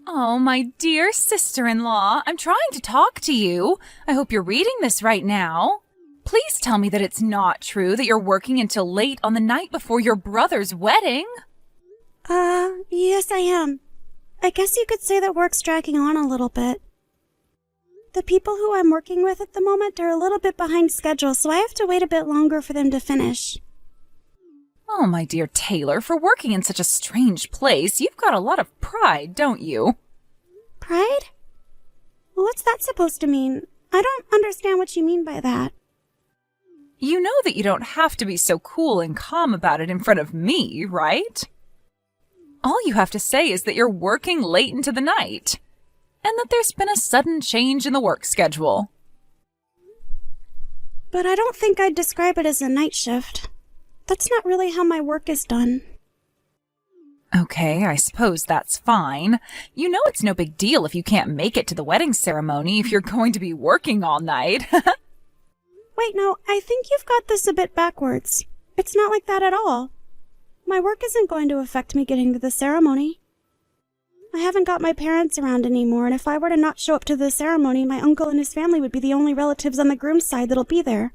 Oh, my dear sister-in-law, I'm trying to talk to you. I hope you're reading this right now. Please tell me that it's not true that you're working until late on the night before your brother's wedding. Yes I am. I guess you could say that work's dragging on a little bit. The people who I'm working with at the moment are a little bit behind schedule, so I have to wait a bit longer for them to finish. Oh, my dear Taylor, for working in such a strange place, you've got a lot of pride, don't you? Pride? Well, what's that supposed to mean? I don't understand what you mean by that. You know that you don't have to be so cool and calm about it in front of me, right? All you have to say is that you're working late into the night, and that there's been a sudden change in the work schedule. But I don't think I'd describe it as a night shift. That's not really how my work is done. Okay, I suppose that's fine. You know it's no big deal if you can't make it to the wedding ceremony if you're going to be working all night. Wait, no, I think you've got this a bit backwards. It's not like that at all. My work isn't going to affect me getting to the ceremony. I haven't got my parents around anymore, and if I were to not show up to the ceremony, my uncle and his family would be the only relatives on the groom's side that'll be there.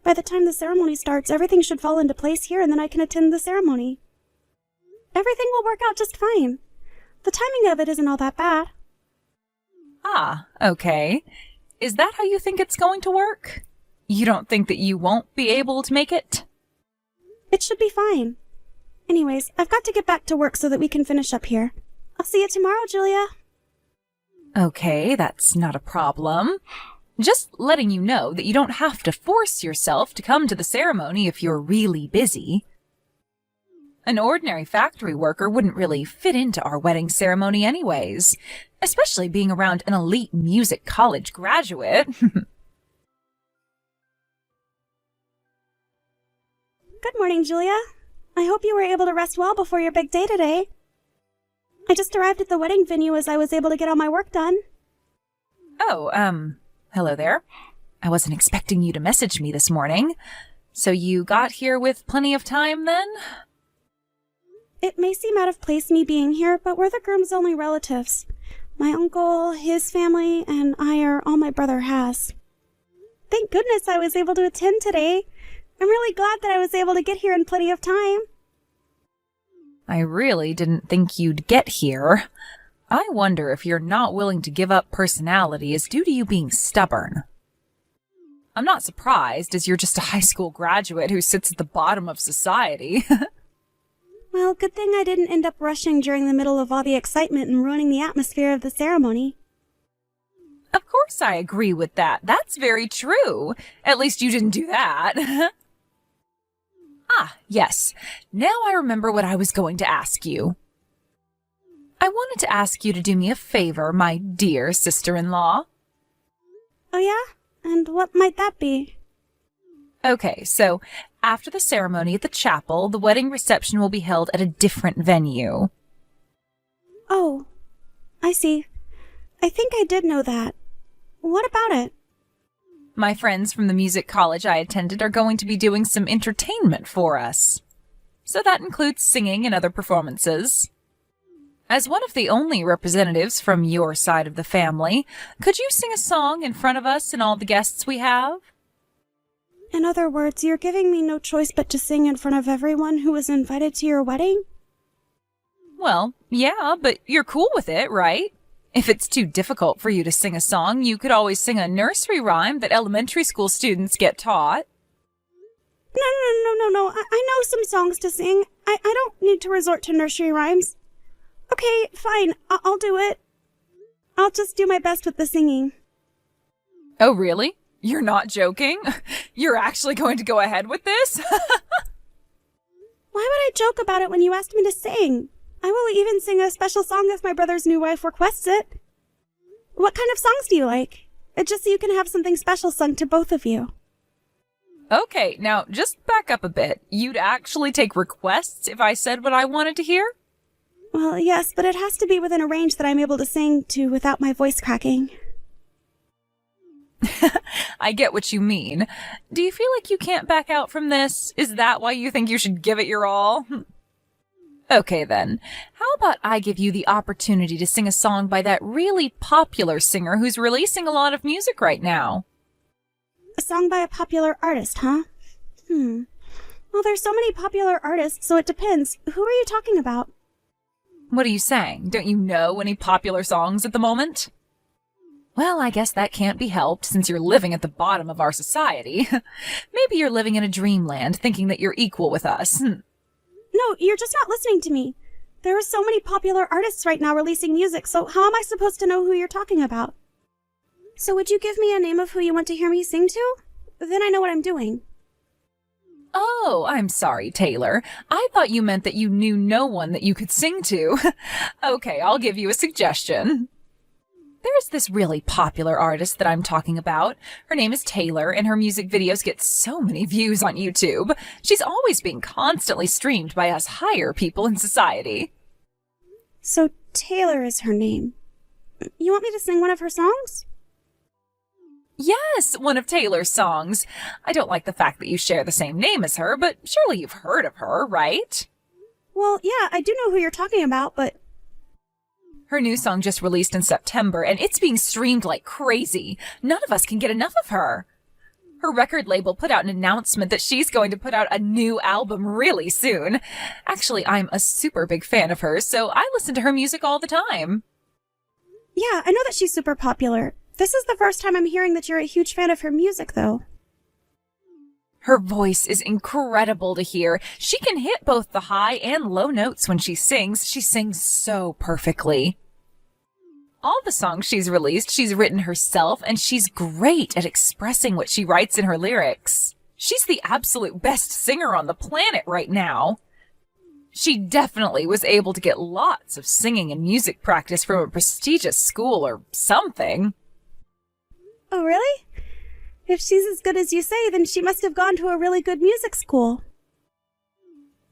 By the time the ceremony starts, everything should fall into place here, and then I can attend the ceremony. Everything will work out just fine. The timing of it isn't all that bad. Ah, okay. Is that how you think it's going to work? You don't think that you won't be able to make it? It should be fine. Anyways, I've got to get back to work so that we can finish up here. I'll see you tomorrow, Julia. Okay, that's not a problem. Just letting you know that you don't have to force yourself to come to the ceremony if you're really busy. An ordinary factory worker wouldn't really fit into our wedding ceremony anyways, especially being around an elite music college graduate. Good morning, Julia. I hope you were able to rest well before your big day today. I just arrived at the wedding venue as I was able to get all my work done. Oh, hello there. I wasn't expecting you to message me this morning. So you got here with plenty of time then? It may seem out of place me being here, but we're the groom's only relatives. My uncle, his family, and I are all my brother has. Thank goodness I was able to attend today. I'm really glad that I was able to get here in plenty of time. I really didn't think you'd get here. I wonder if you're not willing to give up personality is due to you being stubborn. I'm not surprised, as you're just a high school graduate who sits at the bottom of society. Well, good thing I didn't end up rushing during the middle of all the excitement and ruining the atmosphere of the ceremony. Of course I agree with that. That's very true. At least you didn't do that. Ah, yes. Now I remember what I was going to ask you. I wanted to ask you to do me a favor, my dear sister-in-law. Oh yeah? And what might that be? Okay, so after the ceremony at the chapel, the wedding reception will be held at a different venue. Oh, I see. I think I did know that. What about it? My friends from the music college I attended are going to be doing some entertainment for us. So that includes singing and other performances. As one of the only representatives from your side of the family, could you sing a song in front of us and all the guests we have? In other words, you're giving me no choice but to sing in front of everyone who was invited to your wedding? Well, yeah, but you're cool with it, right? If it's too difficult for you to sing a song, you could always sing a nursery rhyme that elementary school students get taught. No. I know some songs to sing. I don't need to resort to nursery rhymes. Okay, fine. I'll do it. I'll just do my best with the singing. Oh, really? You're not joking? You're actually going to go ahead with this? Why would I joke about it when you asked me to sing? I will even sing a special song if my brother's new wife requests it. What kind of songs do you like? Just so you can have something special sung to both of you. Okay, now just back up a bit. You'd actually take requests if I said what I wanted to hear? Well, yes, but it has to be within a range that I'm able to sing to without my voice cracking. I get what you mean. Do you feel like you can't back out from this? Is that why you think you should give it your all? Okay then, how about I give you the opportunity to sing a song by that really popular singer who's releasing a lot of music right now? A song by a popular artist, huh? Well, there's so many popular artists, so it depends. Who are you talking about? What are you saying? Don't you know any popular songs at the moment? Well, I guess that can't be helped since you're living at the bottom of our society. Maybe you're living in a dreamland thinking that you're equal with us. No, you're just not listening to me. There are so many popular artists right now releasing music, so how am I supposed to know who you're talking about? So would you give me a name of who you want to hear me sing to? Then I know what I'm doing. Oh, I'm sorry, Taylor. I thought you meant that you knew no one that you could sing to. Okay, I'll give you a suggestion. There's this really popular artist that I'm talking about. Her name is Taylor, and her music videos get so many views on YouTube. She's always being constantly streamed by us higher people in society. So Taylor is her name. You want me to sing one of her songs? Yes, one of Taylor's songs. I don't like the fact that you share the same name as her, but surely you've heard of her, right? Well, yeah, I do know who you're talking about, but... Her new song just released in September, and it's being streamed like crazy. None of us can get enough of her. Her record label put out an announcement that she's going to put out a new album really soon. Actually, I'm a super big fan of hers, so I listen to her music all the time. Yeah, I know that she's super popular. This is the first time I'm hearing that you're a huge fan of her music, though. Her voice is incredible to hear. She can hit both the high and low notes when she sings. She sings so perfectly. All the songs she's released, she's written herself, and she's great at expressing what she writes in her lyrics. She's the absolute best singer on the planet right now. She definitely was able to get lots of singing and music practice from a prestigious school or something. Oh, really? If she's as good as you say, then she must have gone to a really good music school.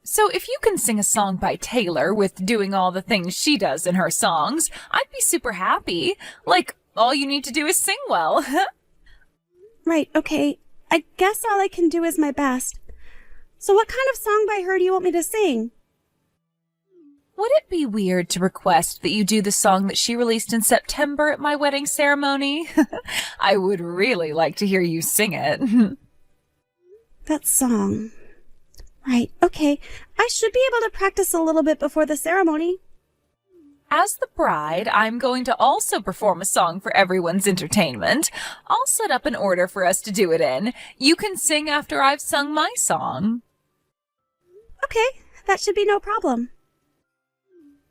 So if you can sing a song by Taylor with doing all the things she does in her songs, I'd be super happy. Like, all you need to do is sing well. Right, okay. I guess all I can do is my best. So what kind of song by her do you want me to sing? Would it be weird to request that you do the song that she released in September at my wedding ceremony? I would really like to hear you sing it. That song. Right, okay. I should be able to practice a little bit before the ceremony. As the bride, I'm going to also perform a song for everyone's entertainment. I'll set up an order for us to do it in. You can sing after I've sung my song. Okay, that should be no problem.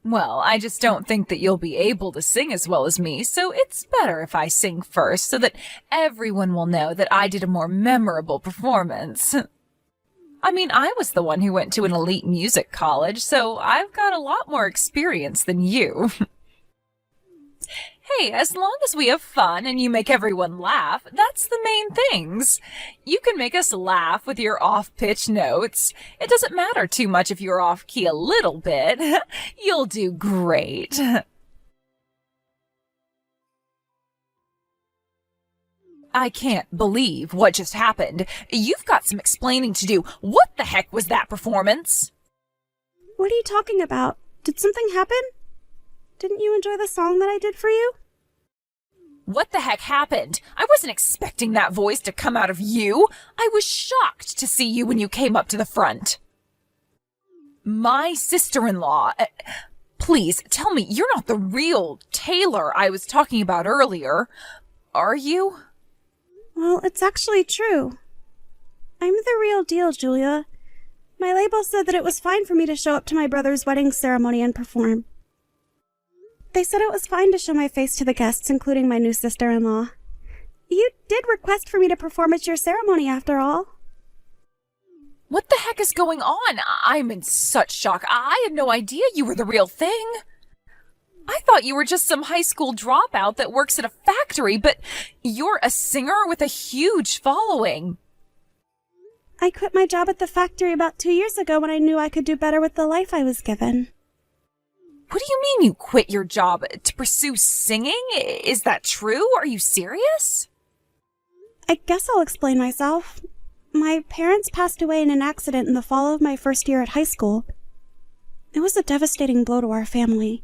Well, I just don't think that you'll be able to sing as well as me, so it's better if I sing first so that everyone will know that I did a more memorable performance. I mean, I was the one who went to an elite music college, so I've got a lot more experience than you. Hey, as long as we have fun and you make everyone laugh, that's the main things. You can make us laugh with your off-pitch notes. It doesn't matter too much if you're off-key a little bit. You'll do great. I can't believe what just happened. You've got some explaining to do. What the heck was that performance? What are you talking about? Did something happen? Didn't you enjoy the song that I did for you? What the heck happened? I wasn't expecting that voice to come out of you. I was shocked to see you when you came up to the front. My sister-in-law. Please, tell me you're not the real Taylor I was talking about earlier. Are you? Well, it's actually true. I'm the real deal, Julia. My label said that it was fine for me to show up to my brother's wedding ceremony and perform. They said it was fine to show my face to the guests, including my new sister-in-law. You did request for me to perform at your ceremony, after all. What the heck is going on? I'm in such shock. I had no idea you were the real thing. I thought you were just some high school dropout that works at a factory, but you're a singer with a huge following. I quit my job at the factory about 2 years ago when I knew I could do better with the life I was given. What do you mean you quit your job to pursue singing? Is that true? Are you serious? I guess I'll explain myself. My parents passed away in an accident in the fall of my first year at high school. It was a devastating blow to our family.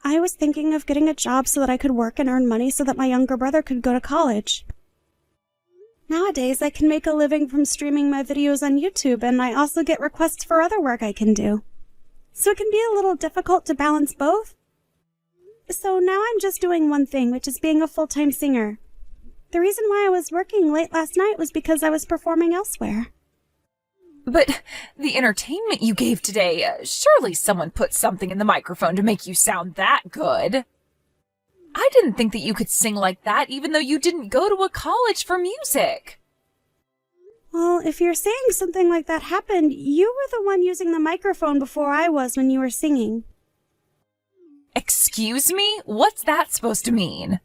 I was thinking of getting a job so that I could work and earn money so that my younger brother could go to college. Nowadays, I can make a living from streaming my videos on YouTube, and I also get requests for other work I can do. So it can be a little difficult to balance both. So now I'm just doing one thing, which is being a full-time singer. The reason why I was working late last night was because I was performing elsewhere. But the entertainment you gave today, surely someone put something in the microphone to make you sound that good. I didn't think that you could sing like that even though you didn't go to a college for music. Well, if you're saying something like that happened, you were the one using the microphone before I was when you were singing. Excuse me? What's that supposed to mean?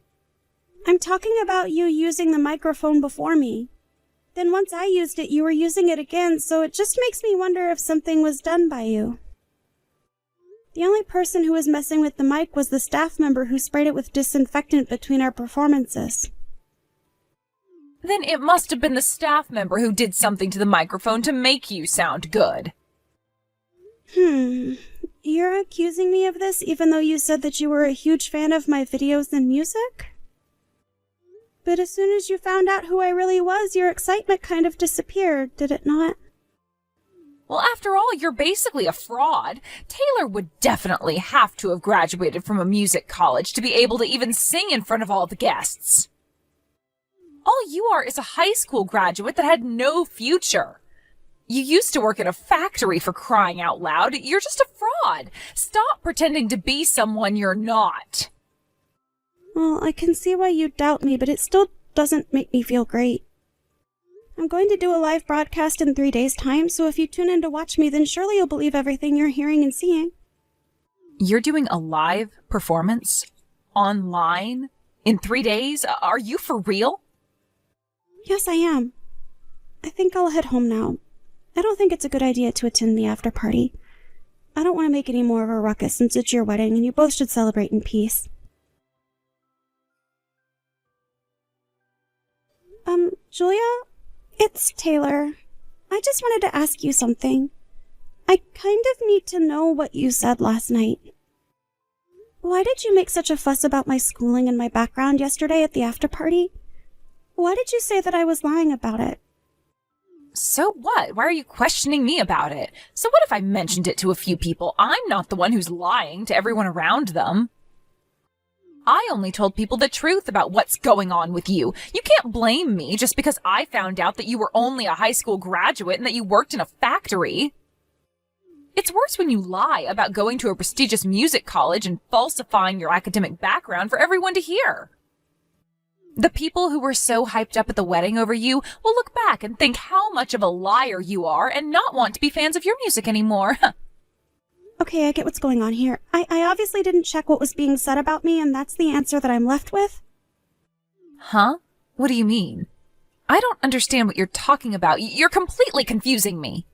I'm talking about you using the microphone before me. Then once I used it, you were using it again, so it just makes me wonder if something was done by you. The only person who was messing with the mic was the staff member who sprayed it with disinfectant between our performances. Then it must have been the staff member who did something to the microphone to make you sound good. You're accusing me of this even though you said that you were a huge fan of my videos and music? But as soon as you found out who I really was, your excitement kind of disappeared, did it not? Well, after all, you're basically a fraud. Taylor would definitely have to have graduated from a music college to be able to even sing in front of all the guests. All you are is a high school graduate that had no future. You used to work at a factory, for crying out loud. You're just a fraud. Stop pretending to be someone you're not. Well, I can see why you doubt me, but it still doesn't make me feel great. I'm going to do a live broadcast in 3 days' time, so if you tune in to watch me, then surely you'll believe everything you're hearing and seeing. You're doing a live performance? Online? In 3 days? Are you for real? Yes, I am. I think I'll head home now. I don't think it's a good idea to attend the after party. I don't want to make any more of a ruckus since it's your wedding and you both should celebrate in peace. Julia? It's Taylor. I just wanted to ask you something. I kind of need to know what you said last night. Why did you make such a fuss about my schooling and my background yesterday at the after party? Why did you say that I was lying about it? So what? Why are you questioning me about it? So what if I mentioned it to a few people? I'm not the one who's lying to everyone around them. I only told people the truth about what's going on with you. You can't blame me just because I found out that you were only a high school graduate and that you worked in a factory. It's worse when you lie about going to a prestigious music college and falsifying your academic background for everyone to hear. The people who were so hyped up at the wedding over you will look back and think how much of a liar you are and not want to be fans of your music anymore. Okay, I get what's going on here. I obviously didn't check what was being said about me, and that's the answer that I'm left with. Huh? What do you mean? I don't understand what you're talking about. You're completely confusing me.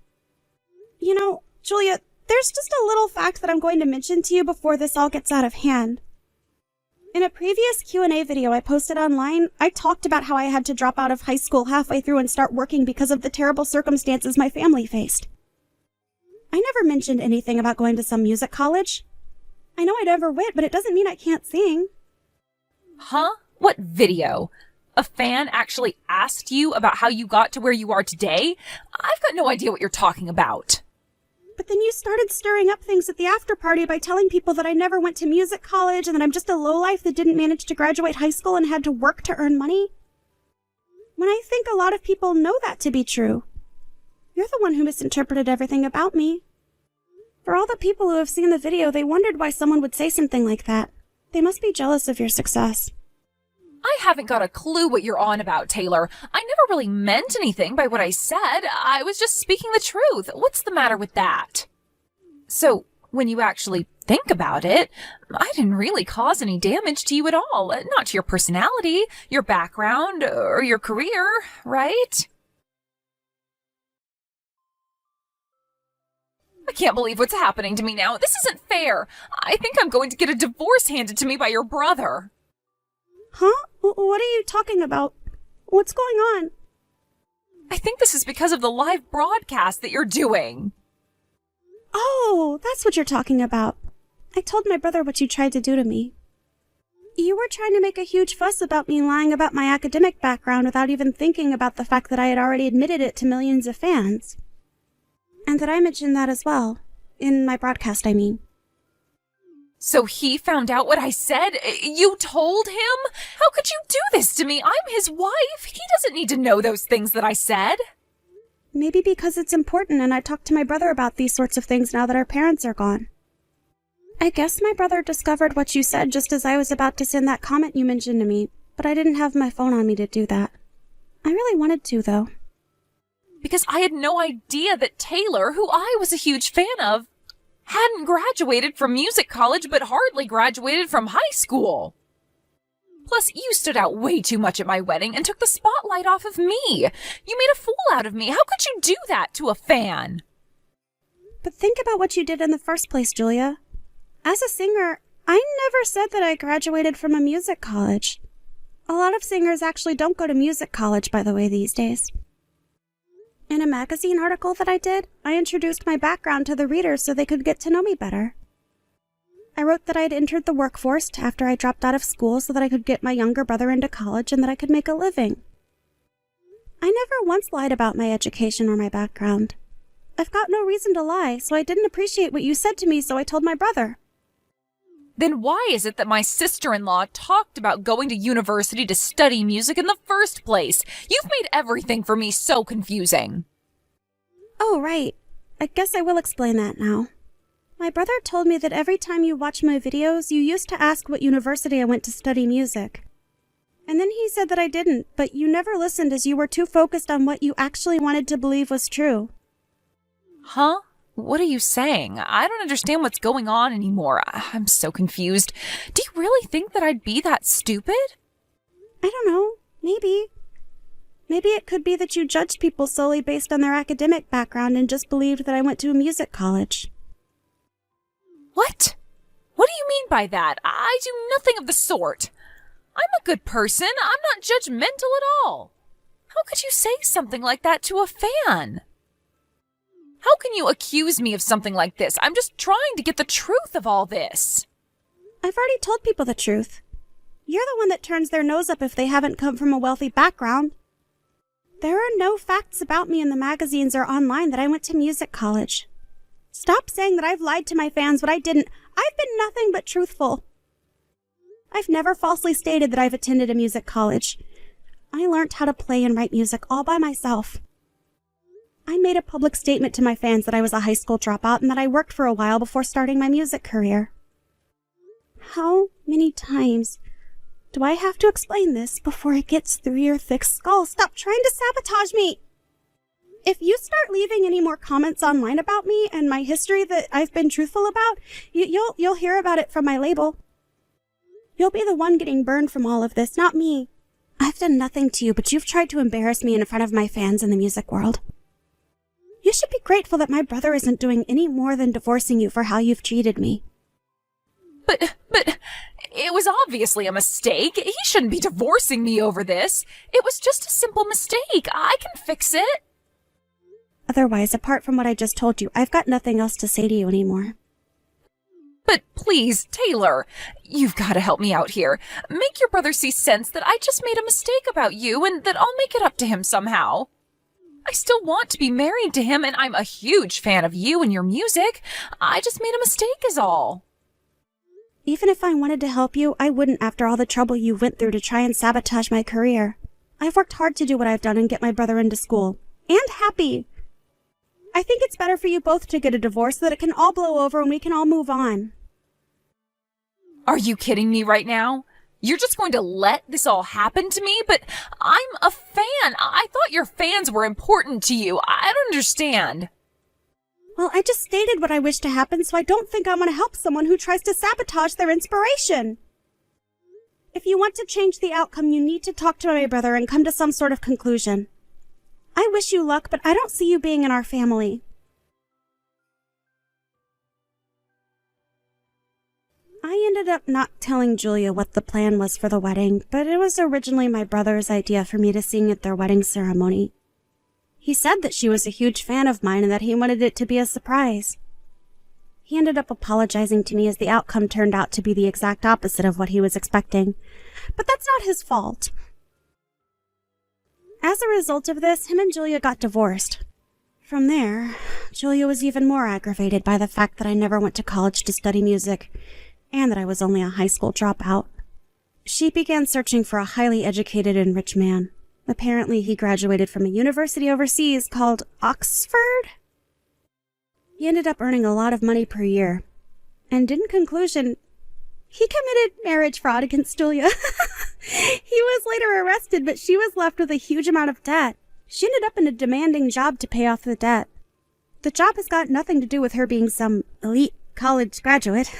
You know, Julia, there's just a little fact that I'm going to mention to you before this all gets out of hand. In a previous Q&A video I posted online, I talked about how I had to drop out of high school halfway through and start working because of the terrible circumstances my family faced. I never mentioned anything about going to some music college. I know I never went, but it doesn't mean I can't sing. Huh? What video? A fan actually asked you about how you got to where you are today? I've got no idea what you're talking about. But then you started stirring up things at the after party by telling people that I never went to music college and that I'm just a lowlife that didn't manage to graduate high school and had to work to earn money. When I think a lot of people know that to be true. You're the one who misinterpreted everything about me. For all the people who have seen the video, they wondered why someone would say something like that. They must be jealous of your success. I haven't got a clue what you're on about, Taylor. I never really meant anything by what I said. I was just speaking the truth. What's the matter with that? So, when you actually think about it, I didn't really cause any damage to you at all. Not to your personality, your background, or your career, right? I can't believe what's happening to me now. This isn't fair. I think I'm going to get a divorce handed to me by your brother. Huh? What are you talking about? What's going on? I think this is because of the live broadcast that you're doing. Oh, that's what you're talking about. I told my brother what you tried to do to me. You were trying to make a huge fuss about me lying about my academic background without even thinking about the fact that I had already admitted it to millions of fans. And that I mentioned that as well. In my broadcast, I mean. So he found out what I said? You told him? How could you do this to me? I'm his wife. He doesn't need to know those things that I said. Maybe because it's important and I talked to my brother about these sorts of things now that our parents are gone. I guess my brother discovered what you said just as I was about to send that comment you mentioned to me, but I didn't have my phone on me to do that. I really wanted to, though. Because I had no idea that Taylor, who I was a huge fan of, hadn't graduated from music college but hardly graduated from high school. Plus, you stood out way too much at my wedding and took the spotlight off of me. You made a fool out of me. How could you do that to a fan? But think about what you did in the first place, Julia. As a singer, I never said that I graduated from a music college. A lot of singers actually don't go to music college, by the way, these days. In a magazine article that I did, I introduced my background to the readers so they could get to know me better. I wrote that I had entered the workforce after I dropped out of school so that I could get my younger brother into college and that I could make a living. I never once lied about my education or my background. I've got no reason to lie, so I didn't appreciate what you said to me, so I told my brother. Then why is it that my sister-in-law talked about going to university to study music in the first place? You've made everything for me so confusing. Oh, right. I guess I will explain that now. My brother told me that every time you watch my videos, you used to ask what university I went to study music. And then he said that I didn't, but you never listened as you were too focused on what you actually wanted to believe was true. Huh? What are you saying? I don't understand what's going on anymore. I'm so confused. Do you really think that I'd be that stupid? I don't know. Maybe. Maybe it could be that you judged people solely based on their academic background and just believed that I went to a music college. What? What do you mean by that? I do nothing of the sort. I'm a good person. I'm not judgmental at all. How could you say something like that to a fan? How can you accuse me of something like this? I'm just trying to get the truth of all this. I've already told people the truth. You're the one that turns their nose up if they haven't come from a wealthy background. There are no facts about me in the magazines or online that I went to music college. Stop saying that I've lied to my fans when I didn't. I've been nothing but truthful. I've never falsely stated that I've attended a music college. I learned how to play and write music all by myself. I made a public statement to my fans that I was a high school dropout and that I worked for a while before starting my music career. How many times do I have to explain this before it gets through your thick skull? Stop trying to sabotage me! If you start leaving any more comments online about me and my history that I've been truthful about, you'll hear about it from my label. You'll be the one getting burned from all of this, not me. I've done nothing to you, but you've tried to embarrass me in front of my fans in the music world. You should be grateful that my brother isn't doing any more than divorcing you for how you've treated me. But it was obviously a mistake. He shouldn't be divorcing me over this. It was just a simple mistake. I can fix it. Otherwise, apart from what I just told you, I've got nothing else to say to you anymore. But please, Taylor, you've got to help me out here. Make your brother see sense that I just made a mistake about you and that I'll make it up to him somehow. I still want to be married to him, and I'm a huge fan of you and your music. I just made a mistake is all. Even if I wanted to help you, I wouldn't after all the trouble you went through to try and sabotage my career. I've worked hard to do what I've done and get my brother into school. And happy. I think it's better for you both to get a divorce so that it can all blow over and we can all move on. Are you kidding me right now? You're just going to let this all happen to me? But I'm a fan. I thought your fans were important to you. I don't understand. Well, I just stated what I wish to happen, so I don't think I'm going to help someone who tries to sabotage their inspiration. If you want to change the outcome, you need to talk to my brother and come to some sort of conclusion. I wish you luck, but I don't see you being in our family. I ended up not telling Julia what the plan was for the wedding, but it was originally my brother's idea for me to sing at their wedding ceremony. He said that she was a huge fan of mine and that he wanted it to be a surprise. He ended up apologizing to me as the outcome turned out to be the exact opposite of what he was expecting. But that's not his fault. As a result of this, him and Julia got divorced. From there, Julia was even more aggravated by the fact that I never went to college to study music, and that I was only a high school dropout. She began searching for a highly educated and rich man. Apparently, he graduated from a university overseas called Oxford. He ended up earning a lot of money per year. And in conclusion, he committed marriage fraud against Julia. He was later arrested, but she was left with a huge amount of debt. She ended up in a demanding job to pay off the debt. The job has got nothing to do with her being some elite college graduate.